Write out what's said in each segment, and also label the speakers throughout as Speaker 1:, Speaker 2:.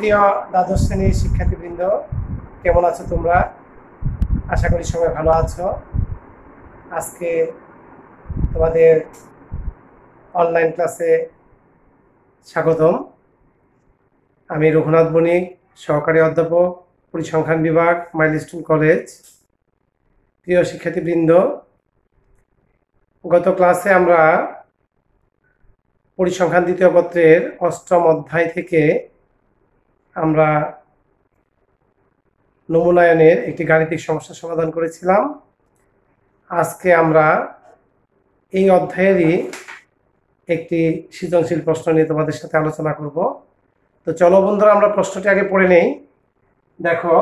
Speaker 1: প্রিয় দ্বাদশ শ্রেণীর শিক্ষার্থীবৃন্দ, কেমন আছো তোমরা? আশা করি সবাই ভালো আছো। আজকে তোমাদের অনলাইন ক্লাসে স্বাগতম। আমি রঘুনাথ বণিক, সহকারী অধ্যাপক, পরিসংখ্যান বিভাগ, মাইলস্টোন কলেজ। প্রিয় শিক্ষার্থীবৃন্দ, গত ক্লাসে আমরা পরিসংখ্যান দ্বিতীয় পত্রের ৮ম অধ্যায় থেকে আমরা নমুনায়নের একটি গাণিতিক সমস্যা সমাধান করেছিলাম। আজকে আমরা এই অধ্যায়েরই একটি সৃজনশীল প্রশ্ন নিয়ে তোমাদের সাথে আলোচনা করব। তো চলো বন্ধুরা, আমরা প্রশ্নটি আগে পড়ে নেই। দেখো,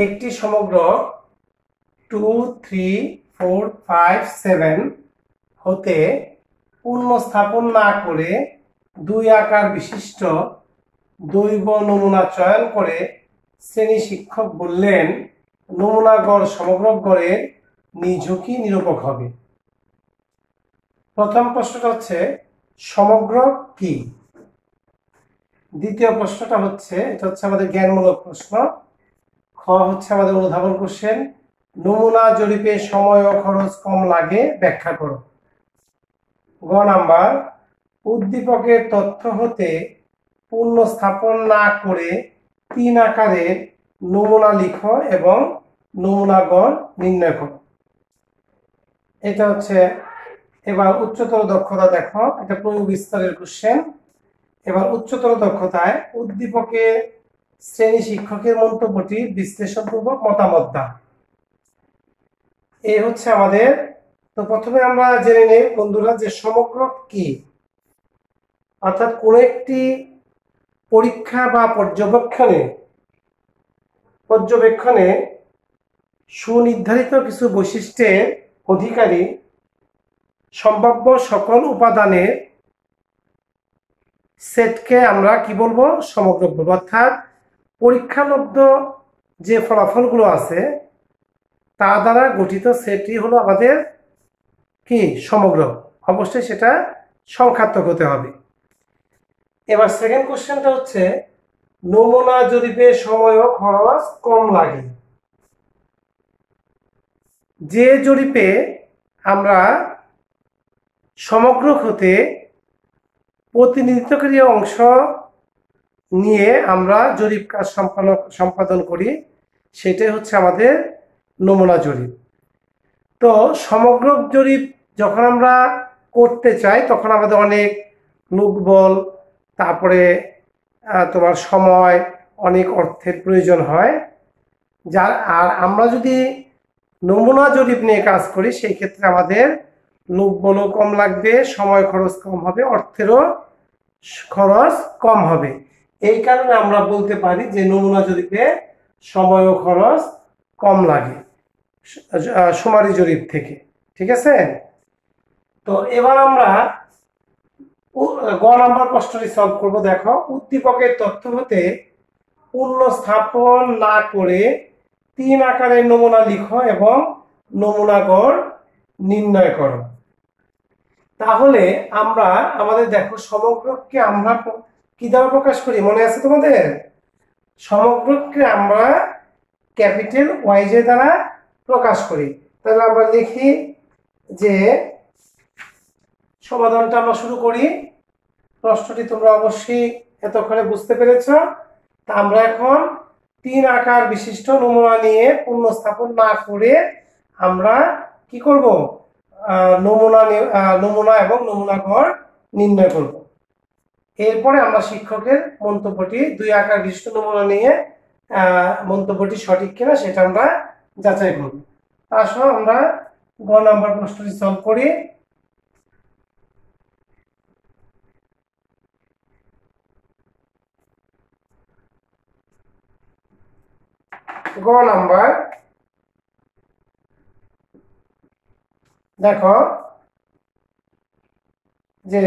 Speaker 1: একটি সমগ্র 2, 3, 4, 5, 7 হতে পূর্ণ স্থাপন না করে 2 আকার বিশিষ্ট দৈব নমুনা চয়ন করে শ্রেণী শিক্ষক বললেন নমুনা গড় সমগ্র গড়ের নিঝুঁকি নিরূপক হবে। প্রথম প্রশ্নটা হচ্ছে সমগ্র কি। দ্বিতীয় প্রশ্নটা হচ্ছে, এটা হচ্ছে আমাদের জ্ঞানমূলক প্রশ্ন। খ হচ্ছে আমাদের অনুধাবন কোশ্চেন, নমুনা জরিপে সময় ও খরচ কম লাগে ব্যাখ্যা করো। গ নাম্বার, উদ্দীপকের তথ্য হতে পূর্ণ স্থাপন না করে 3 আকারের নমুনা লিখো এবং নমুনা গড় নির্ণয় করো। এটা হচ্ছে এবার উচ্চতর দক্ষতা। দেখো, এটা প্রয়োগ বিস্তারের কোশ্চেন। এবার উচ্চতর দক্ষতায় উদ্দীপকে শ্রেণী শিক্ষকের মন্তব্যটি বিশ্লেষণপূর্বক মতামত দাও। এই হচ্ছে আমাদের। তো প্রথমে আমরা জেনে নেই বন্ধুরা যে সমগ্র কি। অর্থাৎ কোন একটি পরীক্ষা বা পর্যবেক্ষণে সুনির্ধারিত কিছু বৈশিষ্ট্যের অধিকারী সম্ভাব্য সকল উপাদানের সেটকে আমরা কি বলবো? সমগ্র বলবো। অর্থাৎ পরীক্ষালব্ধ যে ফলাফলগুলো আছে তা দ্বারা গঠিত সেটই হলো আমাদের কি? সমগ্র। অবশ্যই সেটা সংখ্যাত্মক হতে হবে। এবার সেকেন্ড কোশ্চেনটা হচ্ছে নমুনা জরিপে সময় ও খরচ কম লাগে। যে জরিপে আমরা সমগ্র হতে প্রতিনিধিত্বকারী অংশ নিয়ে আমরা জরিপ কাজ সম্পাদন করি, সেটাই হচ্ছে আমাদের নমুনা জরিপ। তো সমগ্র জরিপ যখন আমরা করতে চাই তখন আমাদের অনেক লোকবল, তারপরে তোমার সময়, অনেক অর্থের প্রয়োজন হয়। আর আমরা যদি নমুনা জরিপ নিয়ে কাজ করি সেই ক্ষেত্রে আমাদের লোকবলও কম লাগবে, সময় খরচ কম হবে, অর্থেরও খরচ কম হবে। এই কারণে আমরা বলতে পারি যে নমুনা জরিপে সময় ও খরচ কম লাগে শুমারি জরিপ থেকে। ঠিক আছে? তো এবার আমরা গ নাম্বার প্রশ্নটি সলভ করব। দেখো, উদ্দীপকের তথ্য হতে পূর্ণ স্থাপন না করে 3 আকারের নমুনা লিখো এবং নমুনা গড় নির্ণয় করো। তাহলে আমরা আমাদের দেখো সমগ্রকে আমরা কি দ্বারা প্রকাশ করি? মনে আছে তোমাদের? সমগ্রকে আমরা ক্যাপিটাল ওয়াইজ দ্বারা প্রকাশ করি। তাহলে আমরা লিখি যে সমাধানটা আমরা শুরু করি। প্রশ্নটি তোমরা অবশ্যই এতক্ষণে বুঝতে পেরেছ। তা আমরা এখন 3 আকার বিশিষ্ট নমুনা নিয়ে পূর্ণ স্থাপন না করে আমরা কি করব? নমুনা এবং নমুনা গড় নির্ণয় করব। এরপরে আমরা শিক্ষকের মন্তব্যটি 2 আকার বিশিষ্ট নমুনা নিয়ে মন্তব্যটি সঠিক কিনা সেটা আমরা যাচাই করব। আসো আমরা গ নাম্বার প্রশ্নটি সলভ করি। গ নাম্বার, দেখো যে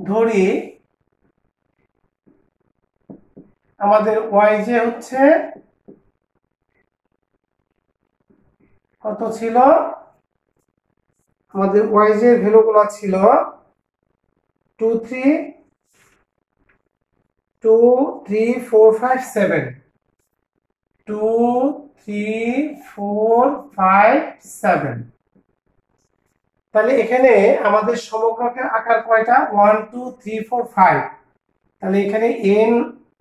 Speaker 1: ধরি আমাদের ওয়াইজে হচ্ছে কত ছিল? আমাদের ওয়াইজের ভ্যালুগুলো ছিল 2, 3, 2 3 4 5 7 2 3 4 5 7। তাহলে এখানে আমাদের সমগ্রকের আকার কয়টা? 1 2 3 4 5। তাহলে এখানে n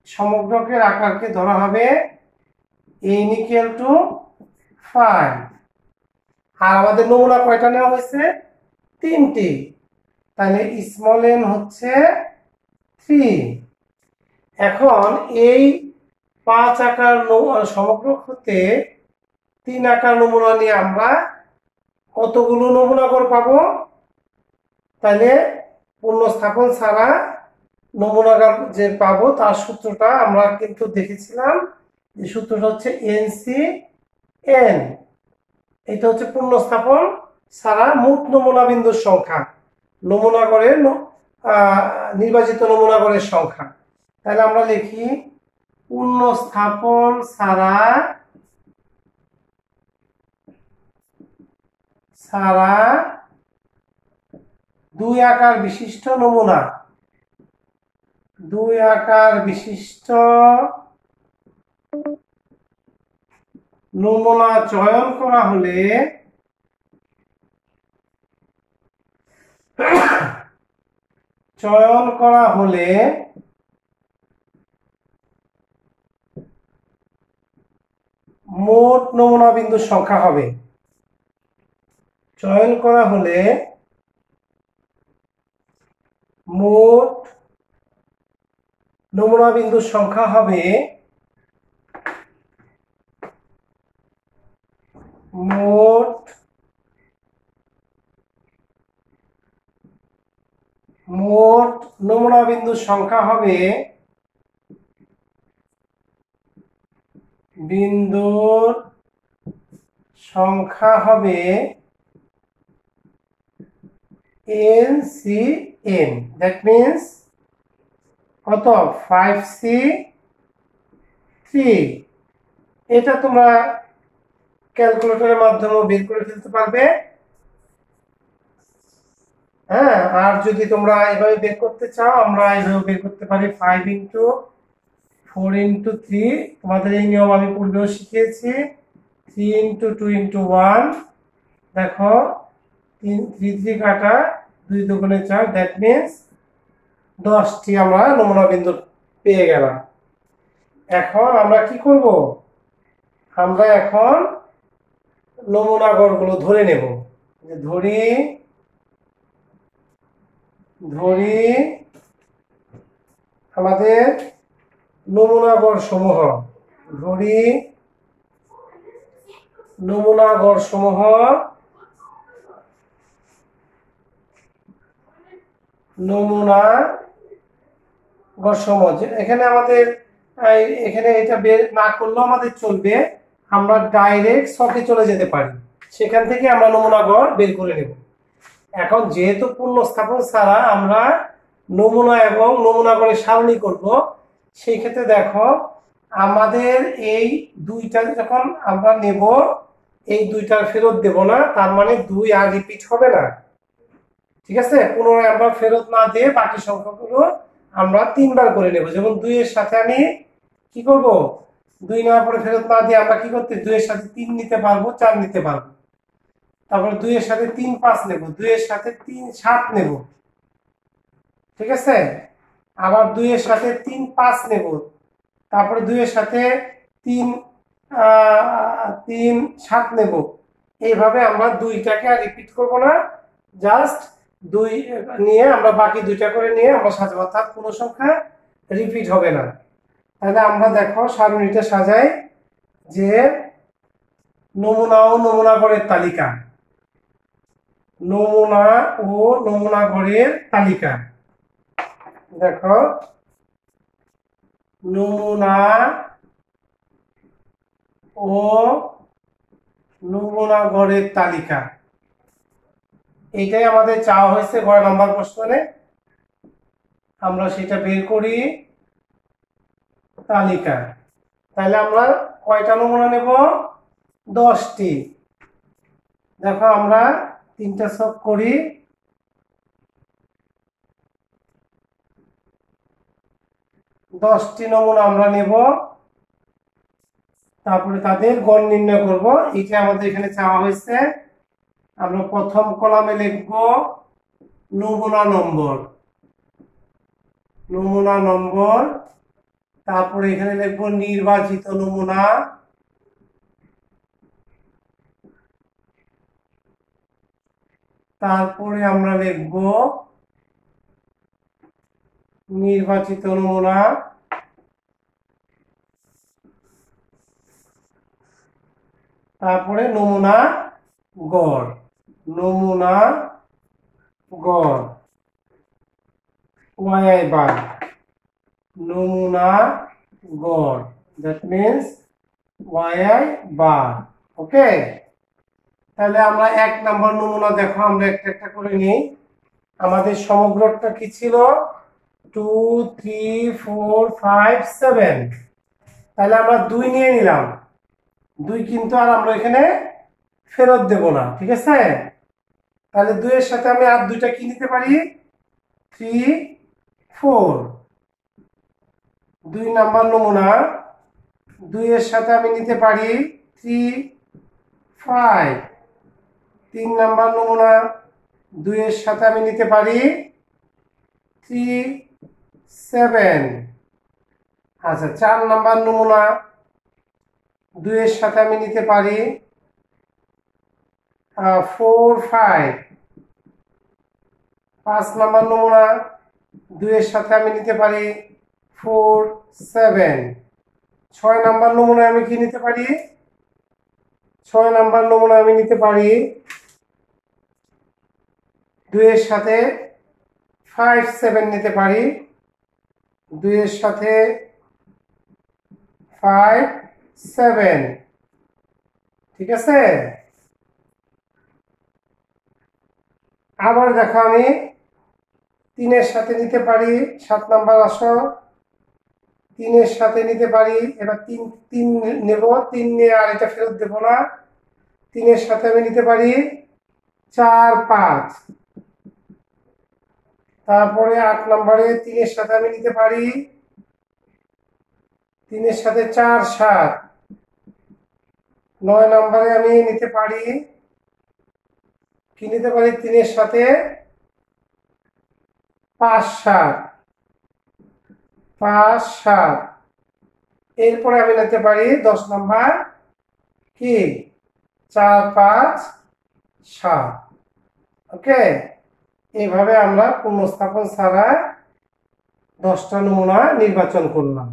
Speaker 1: সমগ্রকের আকারকে ধরা হবে n = 5। আর আমাদের নমুনা কয়টা নেওয়া হয়েছে? 3টি। তাহলে স্মল n হচ্ছে 3। এখন এই 5 আকার সমগ্রক হতে 3 আকার নমুনা নিয়ে আমরা কতগুলো নমুনা গড় পাবো? তাহলে পুনঃস্থাপন ছাড়া নমুনাগার যে পাবো তার সূত্রটা আমরা কিন্তু দেখেছিলাম, যে সূত্রটা হচ্ছে NC_N। এটা হচ্ছে পুনঃস্থাপন ছাড়া মোট নমুনা বিন্দুর সংখ্যা, নমুনাগড়ের নির্বাচিত নমুনাগড়ের সংখ্যা। তাহলে আমরা লিখি পুনঃস্থাপন ছাড়া 2 আকার বিশিষ্ট নমুনা, 2 আকার বিশিষ্ট নমুনা চয়ন করা হলে মোট নমুনা বিন্দুর সংখ্যা হবে। চয়ন করা হলে মোট নমুনা বিন্দুর সংখ্যা হবে মোট নমুনা বিন্দুর সংখ্যা হবে বিন্দুর সংখ্যা হবে NC_N। দ্যাট মিন্স কত? 5C3। এটা তোমরা ক্যালকুলেটরের মাধ্যমে বের করে ফেলতে পারবে। হ্যাঁ, আর যদি তোমরা এইভাবে বের করতে চাও, আমরা এইভাবে বের করতে পারি। 5 × 4 × 3, তোমাদের এই নিয়ম আমি পূর্বেও শিখিয়েছি। 3 × 2 × 1, দেখো 3 3 কাটা, 2 × 2 = 4। দ্যাট মিন্স 10টি আমরা নমুনা বিন্দু পেয়ে গেলাম। এখন আমরা কি করব? আমরা এখন নমুনা গড়গুলো ধরে নেব। যে ধরি আমাদের নমুনা গড় সমূহ, নমুনা গড় সমূহ এখানে আমাদের এখানে এটা বের না করলেও আমাদের চলবে, আমরা ডাইরেক্ট সকে চলে যেতে পারি, সেখান থেকে আমরা নমুনা গড় বের করে নেব। এখন যেহেতু পুনঃস্থাপন ছাড়া আমরা নমুনা এবং নমুনা গড়ের সারণী করব, সেই ক্ষেত্রে দেখো আমাদের এই দুইটা যখন আমরা নেব, এই দুইটার ফেরত দেব না, তার মানে 2 আর রিপিট হবে না। ঠিক আছে, পুনরায় আমরা ফেরত না দিয়ে বাকি সংখ্যাগুলো আমরা 3 বার করে নেব। যেমন 2 এর সাথে আমি কি করব? 2 নেওয়ার পরে ফেরত না দিয়ে আমরা কি করতে? 2 এর সাথে 3 নিতে পারবো, 4 নিতে পারবো। তারপরে 2 এর সাথে 3 5 নেব, 2 এর সাথে 3 7 নেব। ঠিক আছে, আবার 2 এর সাথে 3 5 নেব, তারপরে 2 এর সাথে 3 7 নেব। এইভাবে আমরা দুইটাকে আর রিপিট করব না, জাস্ট 2 নিয়ে আমরা বাকি দুইটা করে নিয়ে আমরা সাজাবো, অর্থাৎ কোনো সংখ্যা রিপিট হবে না। তাহলে আমরা দেখো সারণীটা সাজাই, যে নমুনা ও নমুনা গড়ের তালিকা, নমুনা ও নমুনা গড়ের তালিকা। দেখো নমুনা ও নমুনা গড়ের তালিকা, এইটাই আমাদের চাওয়া হয়েছে গড় নাম্বার প্রশ্নে। আমরা সেটা বের করি তালিকা। তাহলে আমরা কয়টা নমুনা নেব? 10টি। দেখো আমরা 3টা ছক করি। 10টি নমুনা আমরা নেব, তারপরে তাদের গড় নির্ণয় করব। এটা আমাদের এখানে চাওয়া হয়েছে। আমরা প্রথম কলামে লিখব নমুনা নম্বর, নমুনা নম্বর, তারপরে এখানে লিখব নির্বাচিত নমুনা, তারপরে আমরা লিখব নির্বাচিত নমুনা, তারপরে নমুনা গড়, নমুনা গড় ওয়াই বার, নমুনা গড়, দ্যাট মিন্স ওয়াই বার। ওকে, তাহলে আমরা 1 নাম্বার নমুনা দেখো, আমরা একটা একটা করে নিই। আমাদের সমগ্রটা কি ছিল? 2 3 4 5 7। তাহলে আমরা 2 নিয়ে নিলাম। 2 কিন্তু আর আমরা এখানে ফেরত দেব না, ঠিক আছে? তাহলে 2 এর সাথে আমি আর দুইটা কি নিতে পারি? 3 4। 2 নাম্বার নমুনা, 2 এর সাথে আমি নিতে পারি 3 5। 3 নাম্বার নমুনা, 2 এর সাথে আমি নিতে পারি 3 7। আচ্ছা, 4 নাম্বার নমুনা, 2 এর সাথে আমি নিতে পারি 4 5। 5 নাম্বার নমুনা, 2 এর সাথে আমি নিতে পারি 4 7। 6 নাম্বার নমুনা আমি কি নিতে পারি? 6 নাম্বার নমুনা আমি নিতে পারি 2 এর সাথে 5 7 নিতে পারি, 2 এর সাথে 5 7। ঠিক আছে? আবার দেখো, আমি 3 এর সাথে নিতে পারি 7 নাম্বার আসো, 3 এর সাথে নিতে পারি, এবার 3 নেব, 3 নিয়ে আর এটা ফেরত দেব না। 3 এর সাথে আমি নিতে পারি 4 5। তারপরে 8 নম্বরে 3 এর সাথে আমি নিতে পারি 3 এর সাথে 4 7। 9 নম্বরে আমি নিতে পারি কি নিতে পারি? 3 এর সাথে 5 7, 5 7। এরপরে আমি নিতে পারি 10 নম্বর কি 4 5 7। ওকে, এইভাবে আমরা পুনঃস্থাপন ছাড়া 10টা নমুনা নির্বাচন করলাম।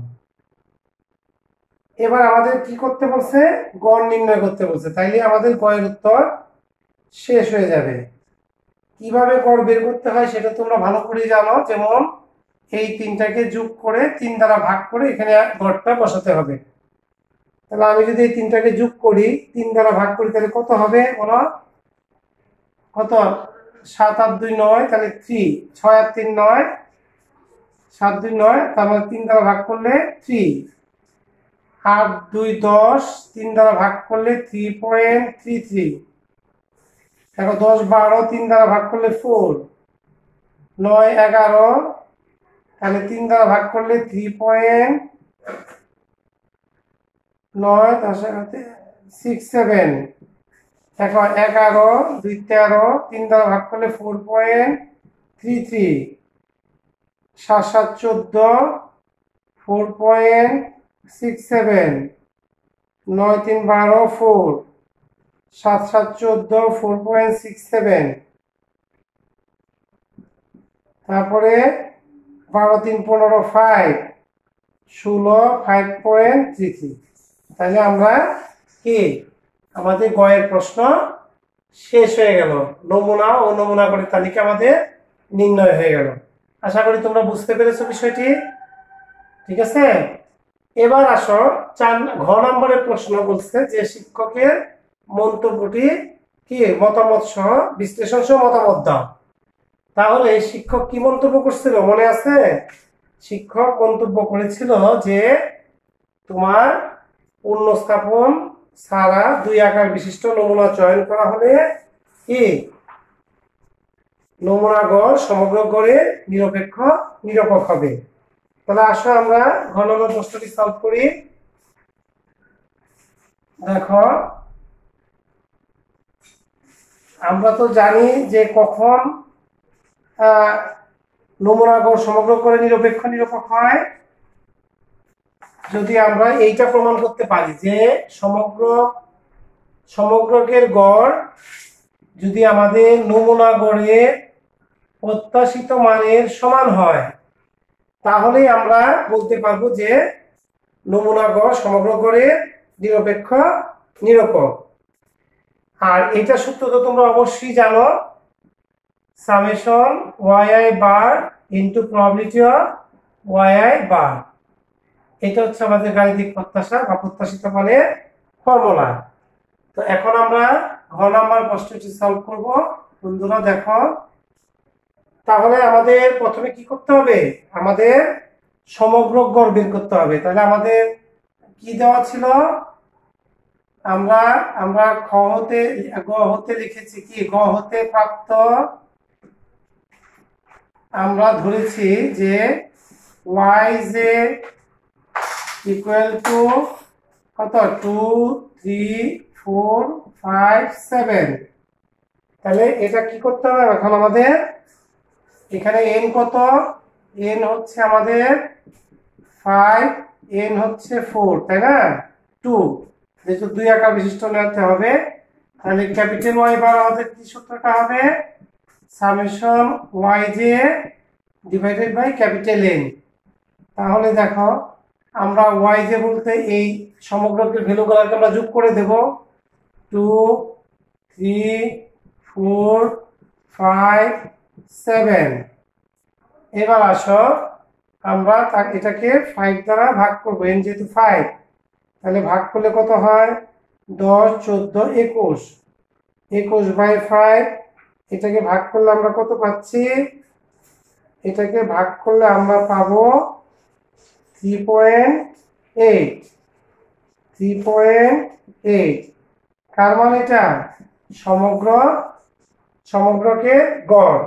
Speaker 1: এবার আমাদের কি করতে বলছে? গড় নির্ণয় করতে বলছে। তাইলে আমাদের গড়ের উত্তর শেষ হয়ে যাবে। কিভাবে গড় বের করতে হয় সেটা তোমরা ভালো করে জানো। যেমন এই 3টাকে যোগ করে 3 দ্বারা ভাগ করে এখানে গড়টা বসাতে হবে। তাহলে আমি যদি এই 3টাকে যোগ করি, 3 দ্বারা ভাগ করি, তাহলে কত হবে বলো? কত? 7 8 2 9, তাহলে 3। 6 আর 3 9, 7 2 9, তারপর 3 দ্বারা ভাগ করলে 3। 8 2 10, 3 দ্বারা ভাগ করলে 3.33। এখন 10 12, 3 দ্বারা ভাগ করলে 4। 9 11, তাহলে 3 দ্বারা ভাগ করলে 3.9, 6 7। এখন 11 2 13, 3 দ্বারা ভাগ করলে 4.33। 7 7 14, 4.67। 9 3 12 4। 7 7 14, 4.67। তারপরে 12 3 15 5, 16 5.33। তাহলে আমরা কি আমাদের গয়ের প্রশ্ন শেষ হয়ে গেল। নমুনা ও নমুনা করে তালিকা আমাদের নির্ণয় হয়ে গেল। আশা করি তোমরা বুঝতে পেরেছো বিষয়টি। ঠিক আছে, এবার আসো ঘ নম্বরের প্রশ্ন বলছে যে শিক্ষকের মন্তব্যটি কি মতামত সহ বিশ্লেষণ সহ মতামত দাও। তাহলে শিক্ষক কি মন্তব্য করছিল মনে আছে? শিক্ষক মন্তব্য করেছিল যে তোমার পুনঃস্থাপন ছাড়া 2 আকার বিশিষ্ট নমুনা চয়ন করা হলে কি নমুনা গড় সমগ্র গড়ের নিরপেক্ষ নিরূপক হবে। তাহলে আসো আমরা ঘ নম্বর প্রশ্নটি সলভ করি। দেখো আমরা তো জানি যে কখন নমুনা গড় সমগ্র করে নিরপেক্ষ নিরূপক হয়, যদি আমরা এইটা প্রমাণ করতে পারি যে সমগ্রকের গড় যদি আমাদের নমুনা গড়ের প্রত্যাশিত মানের সমান হয়, তাহলেই আমরা বলতে পারবো যে নমুনা গড় সমগ্র গড়ের নিরপেক্ষ নিরূপক। আর এটা সূত্র তো তোমরা অবশ্যই জানো, summation yi bar into probability of yi বার। এটা হচ্ছে আমাদের গাণিতিক প্রত্যাশা বা প্রত্যাশিত মানের ফর্মুলা। তো এখন আমরা ঘ নাম্বার প্রশ্নটি সলভ করব। বন্ধুরা দেখো, তাহলে আমাদের প্রথমে কি করতে হবে, আমাদের সমগ্র গড় বের করতে হবে। তাহলে আমাদের কি দেওয়া ছিল, আমরা গ হতে লিখেছি কি, গ হতে প্রাপ্ত আমরা ধরেছি যে yj ইকুয়াল টু কত 2 3 4 5 7। তাহলে এটা কি করতে হবে, এখন আমাদের এখানে n কত, n হচ্ছে আমাদের 5, n হচ্ছে 4, তাই না, 2, যেহেতু 2 আকার বিশিষ্ট নিতে হবে। তাহলে ক্যাপিটাল Y বার আমাদের কি সূত্রটা হবে, summation yj divided by capital N। তাহলে দেখো আমরা yj বলতে এই সমগ্রকের ভ্যালুগুলোকে আমরা যোগ করে দেব, 2 3 4 5 7। এবার আসো আমরা এটাকে 5 দ্বারা ভাগ করব, n যেহেতু 5, তাহলে ভাগ করলে কত হয়, 10 14 21, 21 বাই 5। এটাকে ভাগ করলে আমরা কত পাচ্ছি, এটাকে ভাগ করলে আমরা পাবো 3.8, 3.8। কার মান এটা, সমগ্রকে গড়।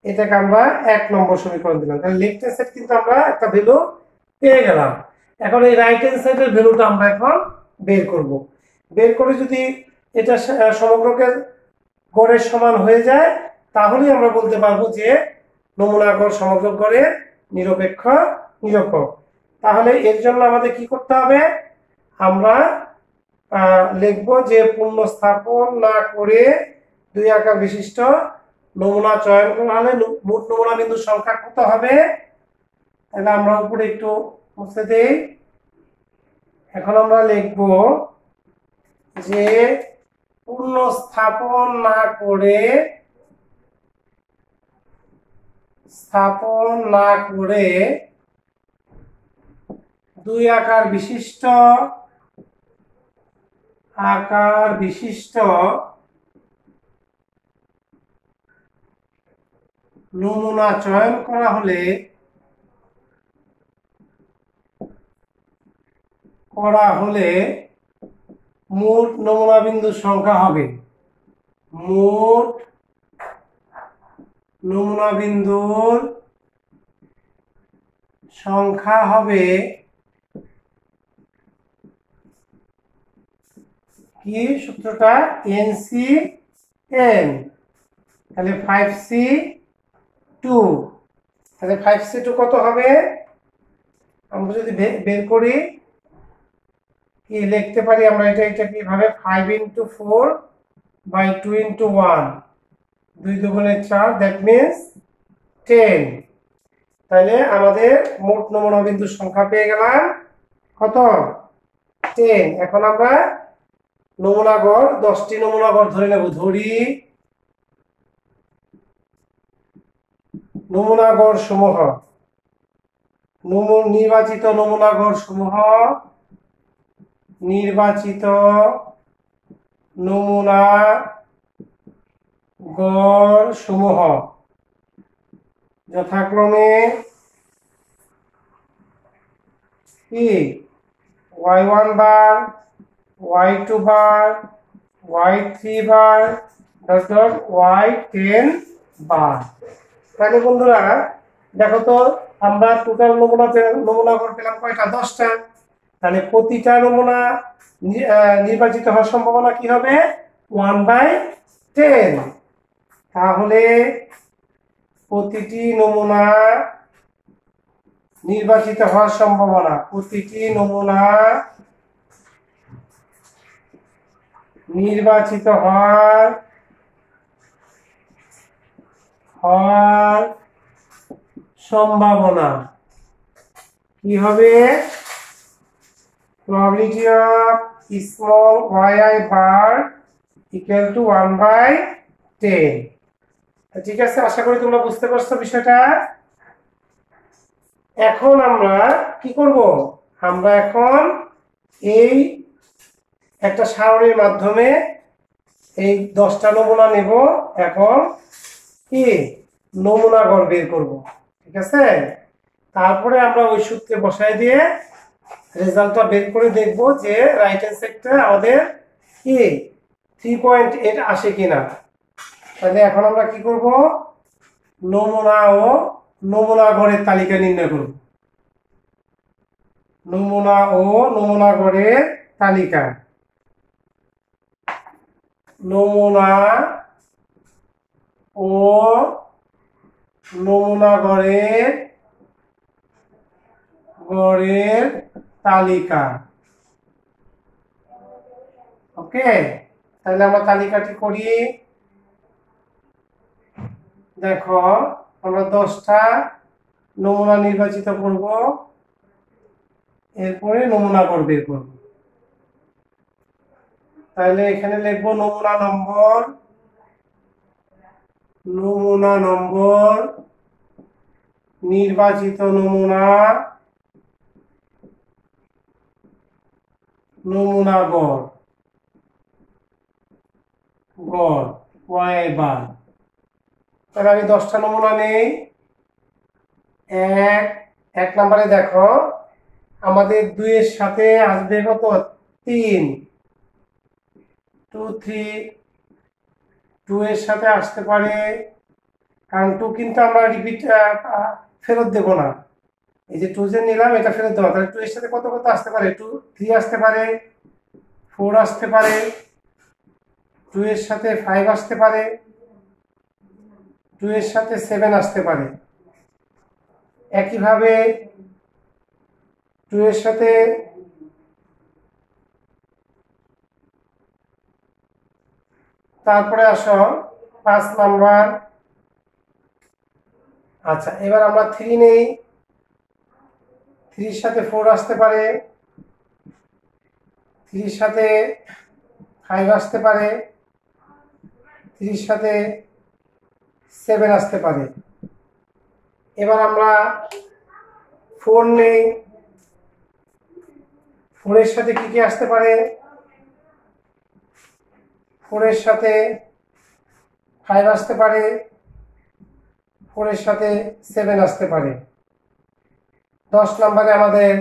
Speaker 1: এটাকে আমরা 1 নম্বর সমীকরণ দিলাম। তাহলে লেফট হ্যান্ড সাইড কিন্তু আমরা একটা ভ্যালু পেয়ে গেলাম। এখন এই রাইট হ্যান্ড সাইডের ভ্যালুটা আমরা এখন বের করব। বের করে যদি এটা সমগ্রকে গড়ের সমান হয়ে যায়, তাহলেই আমরা বলতে পারবো যে নমুনা গড় সমগ্র গড়ের নিরপেক্ষ নিরূপক। তাহলে এর জন্য আমাদের কি করতে হবে, আমরা লিখবো যে পূর্ণ স্থাপন না করে 2 আকার বিশিষ্ট নমুনা চয়ন করা হলে মোট নমুনা বিন্দুর সংখ্যা কত হবে। তাহলে আমরা উপরে একটু মুছে দেই। এখন আমরা লিখব যে পূর্ণ স্থাপন না করে 2 আকার বিশিষ্ট নমুনা চয়ন করা হলে মোট নমুনা বিন্দুর সংখ্যা হবে, মোট নমুনা বিন্দুর সংখ্যা হবে কি, সূত্রটা NC_N। তাহলে 5C2, তাহলে 5C2 কত হবে, আমরা যদি বের করি কি লিখতে পারি আমরা, এটা কিভাবে, 5 × 4 / 2 × 1, 2 দুগুণে 4, দ্যাট মিনস 10। তাহলে আমাদের মোট নমুনা বিন্দুর সংখ্যা পেয়ে গেলাম কত, 10। এখন আমরা নমুনা গড় 10টি নমুনা গড় ধরে নেব। ধরি নমুনা গড় সমূহ, নির্বাচিত নমুনা গড় সমূহ, নির্বাচিত নমুনা গড় সমূহ যথাক্রমে কি, y1 বার, y2 বার, y3 বার, y10 বার। তাহলে বন্ধুরা দেখো তো, আমরা টোটাল নমুনা গড় পেলাম কয়টা? 10টা। তাহলে প্রতিটা নমুনা নির্বাচিত হওয়ার সম্ভাবনা কি হবে? 1/10। তাহলে প্রতিটি নমুনা নির্বাচিত হওয়ার সম্ভাবনা, প্রতিটি নমুনা নির্বাচিত হওয়ার সম্ভাবনা কি হবে? probability of small yi bar equal to 1/10। ঠিক আছে, আশা করি তোমরা বুঝতে পারছো বিষয়টা। এখন আমরা কি করব? আমরা এখন এই একটা সারণীর মাধ্যমে এই 10টা নমুনা নেব, এখন কি নমুনা গড় বের করব। ঠিক আছে, তারপরে আমরা ওই সূত্রে বসাই দিয়ে রেজাল্টটা বের করে দেখব যে রাইট হ্যান্ড সাইডটা আমাদের কি 3.8 আসে কিনা। তাহলে এখন আমরা কি করব? নমুনা ও নমুনা গড়ের তালিকা নির্ণয় করব। নমুনা ও নমুনা গড়ের তালিকা, নমুনা ও নমুনা গড়ের তালিকা। ওকে, তাহলে আমরা তালিকাটি করি। দেখো, আমরা 10টা নমুনা নির্বাচিত করব, এরপরে নমুনা গড় বের করব। তাহলে এখানে লিখবো নমুনা নম্বর, নির্বাচিত নমুনা গড় y/বার। তাহলে আমি 10টা নমুনা নেই। এক নম্বরে দেখো, আমাদের 2 এর সাথে আসবে কত? 3, 2, 3। 2 এর সাথে আসতে পারে, কারণ 2 কিন্তু আমরা রিপিট ফেরত দেব না। এই যে 2 যে নিলাম, এটা ফেরত দেবো। তাহলে 2 এর সাথে কত কত আসতে পারে? 2, 3 আসতে পারে, 4 আসতে পারে, 2 এর সাথে 5 আসতে পারে, 2 এর সাথে 7 আসতে পারে। একইভাবে 2 এর সাথে তারপরে আসো 5 নাম্বার। আচ্ছা, এবার আমরা 3 নেই। 3 এর সাথে 4 আসতে পারে, 3 এর সাথে 5 আসতে পারে, 3 এর সাথে 7 আসতে পারে। এবার আমরা 4 নেই। 4 এর সাথে কি কি আসতে পারে? 4 এর সাথে 5 আসতে পারে, 4 এর সাথে 7 আসতে পারে। 10 নম্বরে আমাদের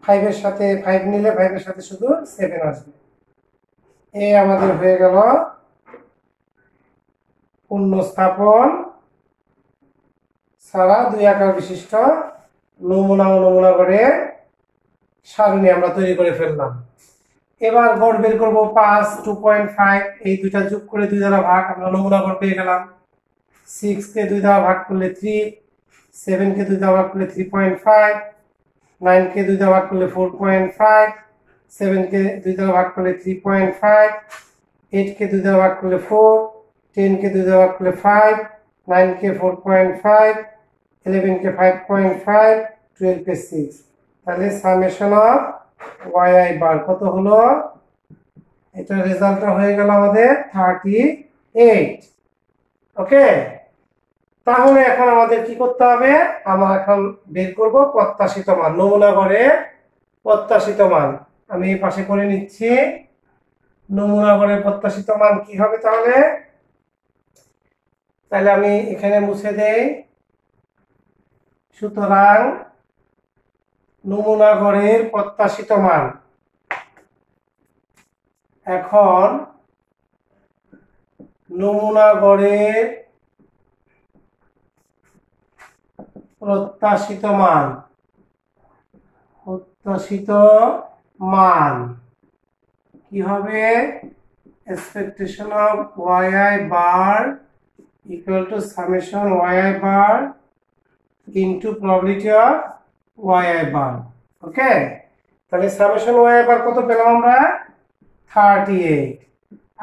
Speaker 1: 5 এর সাথে 5 নিলে 5 এর সাথে শুধু 7 আসবে। আমাদের হয়ে গেল পুনঃস্থাপন ছাড়া 2 আকার বিশিষ্ট নমুনা ও নমুনা গড়ের সারণী আমরা তৈরি করে ফেললাম। এবার গড় বের করব 5, 2.5, এই দুইটা যোগ করে 2 দ্বারা ভাগ, আমরা নমুনা গড় পেয়ে গেলাম। 6 কে 2 দ্বারা ভাগ করলে 3, 7 কে 2 দ্বারা ভাগ করলে 3.5, 9 কে 2 দ্বারা ভাগ করলে 4.5, 7 কে 2 দ্বারা ভাগ করলে 3.5, 8 কে 2 দ্বারা ভাগ করলে 4, 10 কে 2 দ্বারা ভাগ করলে 5, 9 কে 4.5, 11 কে 5.5, 12 কে 6। তাহলে সামেশন অফ yi বার কত হলো? এটা রেজাল্টটা হয়ে গেল আমাদের 38। ওকে, তাহলে এখন আমাদের কি করতে হবে? আমরা এখন বের করব প্রত্যাশিত মান, নমুনা গড়ের প্রত্যাশিত মান। আমি এই পাশে করে নিচ্ছি। নমুনা গড়ের প্রত্যাশিত মান কি হবে তাহলে? তাহলে আমি এখানে মুছে দেই। সুতরাং নমুনা গড়ের প্রত্যাশিত মান, এখন নমুনা গড়ের প্রত্যাশিত মান, প্রত্যাশিত মান কি হবে? expectation of yi bar equal to summation yi bar into probability of yi bar. ওকে, তাহলে সামেশন y বার কত পেলাম আমরা? 38,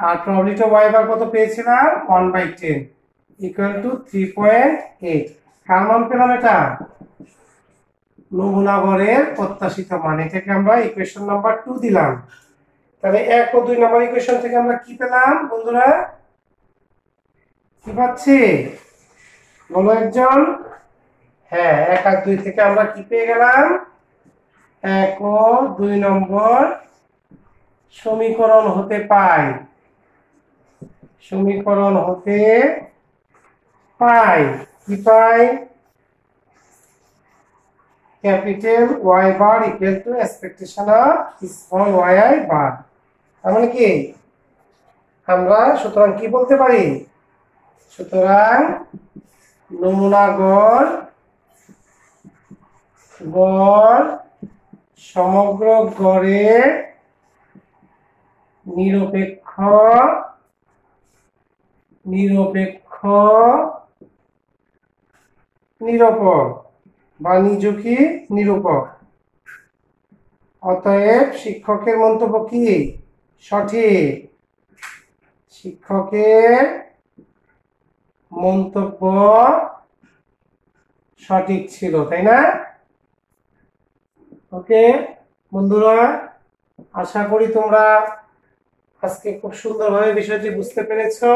Speaker 1: আর প্রবাবিলিটি অফ y বার কত পেয়েছিলাম? 1/10 ইকুয়াল টু 3.8। কার মান পেলাম এটা? নমুনা গড়ের প্রত্যাশিত মান। এটাকে আমরা ইকুয়েশন নাম্বার 2 দিলাম। তাহলে 1 ও 2 নাম্বার ইকুয়েশন থেকে আমরা কি পেলাম বন্ধুরা? কি পাচ্ছি বলো একজন? হ্যাঁ, 1 আর 2 থেকে আমরা কি পেয়ে গেলাম? 1 ও 2 নম্বর সমীকরণ হতে পাই, সমীকরণ হতে পাই। কি পাই? Capital y bar equal to expectation of small yi bar. তার মানে কি আমরা সুতরাং কি বলতে পারি? সুতরাং নমুনা গড় সমগ্র গড়ের নিরপেক্ষ নিরূপক বা নিযুকি নিরূপক। অতএব শিক্ষকের মন্তব্য কি সঠিক? শিক্ষকের মন্তব্য সঠিক ছিল, তাই না? ওকে বন্ধুরা, আশা করি তোমরা আজকে খুব সুন্দরভাবে বিষয়টি বুঝতে পেরেছো।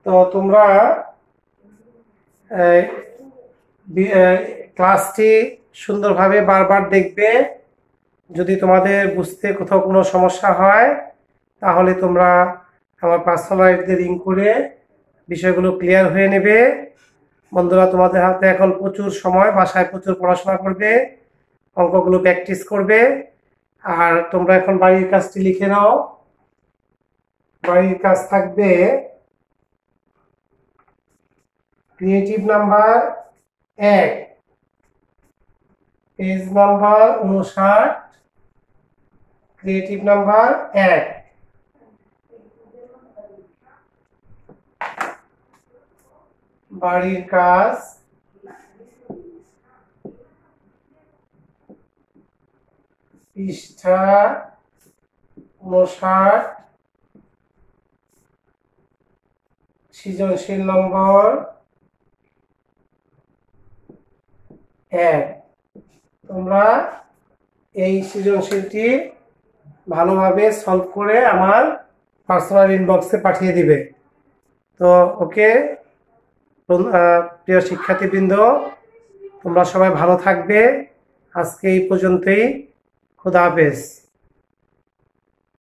Speaker 1: তো তোমরা ক্লাসটি সুন্দরভাবে বারবার দেখবে। যদি তোমাদের বুঝতে কোথাও কোনো সমস্যা হয় তাহলে তোমরা আমার পার্সোনালিটিতে লিংক করে বিষয়গুলো ক্লিয়ার হয়ে নেবে। বন্ধুরা, তোমাদের হাতে এখন প্রচুর সময়, বাসায় প্রচুর পড়াশোনা করবে, অঙ্কগুলো প্র্যাকটিস করবে। আর তোমরা এখন বাড়ির কাজটি লিখে নাও। বাড়ির কাজ থাকবে creative number 1, page number 59, creative number 1। বাড়ির কাজ পৃষ্ঠা 59, সৃজনশীল নম্বর 1। তোমরা এই সৃজনশীলটি ভালোভাবে সলভ করে আমার পার্সোনাল ইনবক্সে পাঠিয়ে দিবে। তো ওকে প্রিয় শিক্ষার্থীবৃন্দ, তোমরা সবাই ভালো থাকবে। আজকে এই পর্যন্তই। খুদা হাফেজ।